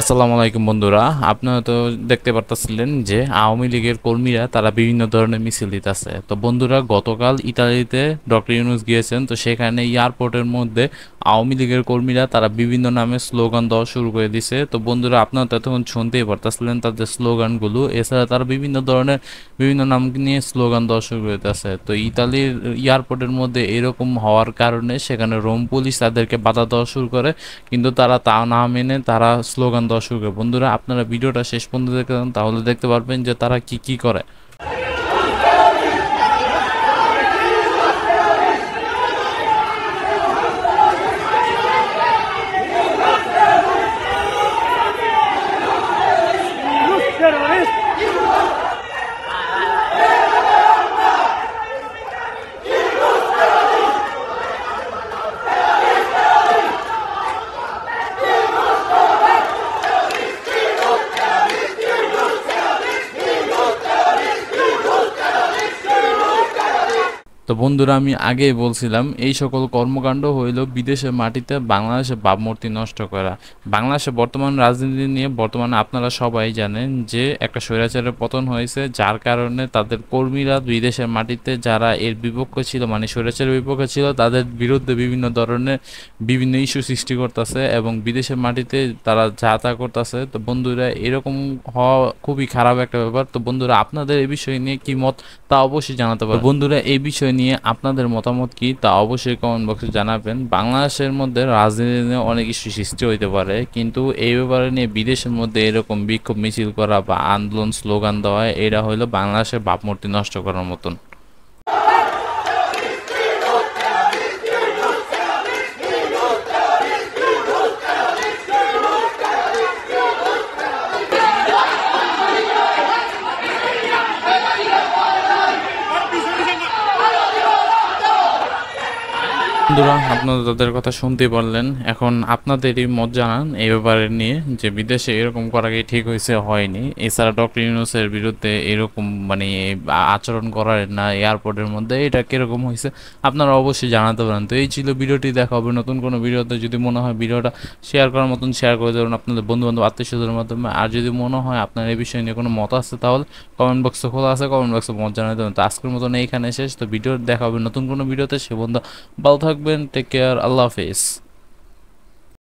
আসসালামু আলাইকুম বন্ধুরা, আপনারা তো দেখতে পারতেছিলেন যে আওয়ামী লীগের কর্মীরা তারা বিভিন্ন ধরনের মিছিল দিতেছে। তো বন্ধুরা, গতকাল ইতালিতে ডক্টর ইউনূস গিয়েছেন, তো সেখানে এয়ারপোর্টের মধ্যে আওয়ামী লীগের কর্মীরা তারা বিভিন্ন নামে স্লোগান দেওয়া শুরু করে দিছে। তো বন্ধুরা, আপনারা তো এতক্ষণ শুনতেই পারতেছিলেন তাদের স্লোগানগুলো। এছাড়া তারা বিভিন্ন ধরনের বিভিন্ন নাম নিয়ে স্লোগান দেওয়া শুরু করে দিতেছে। তো ইতালির এয়ারপোর্টের মধ্যে এরকম হওয়ার কারণে সেখানে রোম পুলিশ তাদেরকে বাধা দেওয়া শুরু করে, কিন্তু তারা তা না মেনে তারা স্লোগান দেওয়া শুরু করে। বন্ধুরা, আপনারা ভিডিওটা শেষ পর্যন্ত দেখেন, তাহলে দেখতে পারবেন যে তারা কি কি করে। তো বন্ধুরা, আমি আগেই বলছিলাম এই সকল কর্মকাণ্ড হইল বিদেশের মাটিতে বাংলাদেশের ভাবমূর্তি নষ্ট করা। বাংলাদেশে বর্তমান রাজনীতি নিয়ে বর্তমানে আপনারা সবাই জানেন যে একটা স্বৈরাচারের পতন হয়েছে, যার কারণে তাদের কর্মীরা বিদেশের মাটিতে যারা এর বিপক্ষে ছিল, মানে স্বৈরাচারের বিপক্ষে ছিল, তাদের বিরুদ্ধে বিভিন্ন ধরনের বিভিন্ন ইস্যু সৃষ্টি করতেছে এবং বিদেশের মাটিতে তারা যা তা করতেছে। তো বন্ধুরা, এরকম হওয়া খুবই খারাপ একটা ব্যাপার। তো বন্ধুরা, আপনাদের এই বিষয় নিয়ে কি মত তা অবশ্যই জানাতে পারেন। বন্ধুরা, এই বিষয় নিয়ে আপনাদের মতামত কি তা অবশ্যই কমেন্ট বক্সে জানাবেন। বাংলাদেশের মধ্যে রাজনীতি নিয়ে অনেক ইস্যু সৃষ্টি হইতে পারে, কিন্তু এই ব্যাপারে নিয়ে বিদেশের মধ্যে এরকম বিক্ষোভ মিছিল করা বা আন্দোলন স্লোগান দেওয়া, এটা হলো বাংলাদেশের ভাবমূর্তি নষ্ট করার মতন। বন্ধুরা, আপনারা তাদের কথা শুনতেই পারলেন। এখন আপনাদেরই মত জানান এই ব্যাপারে নিয়ে, যে বিদেশে এরকম করা কি ঠিক হয়েছে, হয়নি। এছাড়া ডক্টর ইউনূসের বিরুদ্ধে এরকম মানে আচরণ করার না এয়ারপোর্টের মধ্যে, এটা কিরকম হয়েছে আপনারা অবশ্যই জানাতে পারেন। তো এই ছিল ভিডিওটি, দেখা হবে নতুন কোনো ভিডিওতে। যদি মনে হয় ভিডিওটা শেয়ার করার মতন শেয়ার করে দেবেন আপনাদের বন্ধু বান্ধব আত্মীয় স্বজনের মাধ্যমে। আর যদি মনে হয় আপনার এই বিষয় নিয়ে কোনো মত আছে, তাহলে কমেন্ট বক্সে খোলা আছে, কমেন্ট বক্সে মত জানাতে দেবেন। তো আজকের মতন এইখানে শেষ। তো ভিডিও দেখা হবে নতুন কোনো ভিডিওতে। সে বন্ধু ভালো থাকবেন, টেক কেয়ার, আল্লাহ হাফেজ।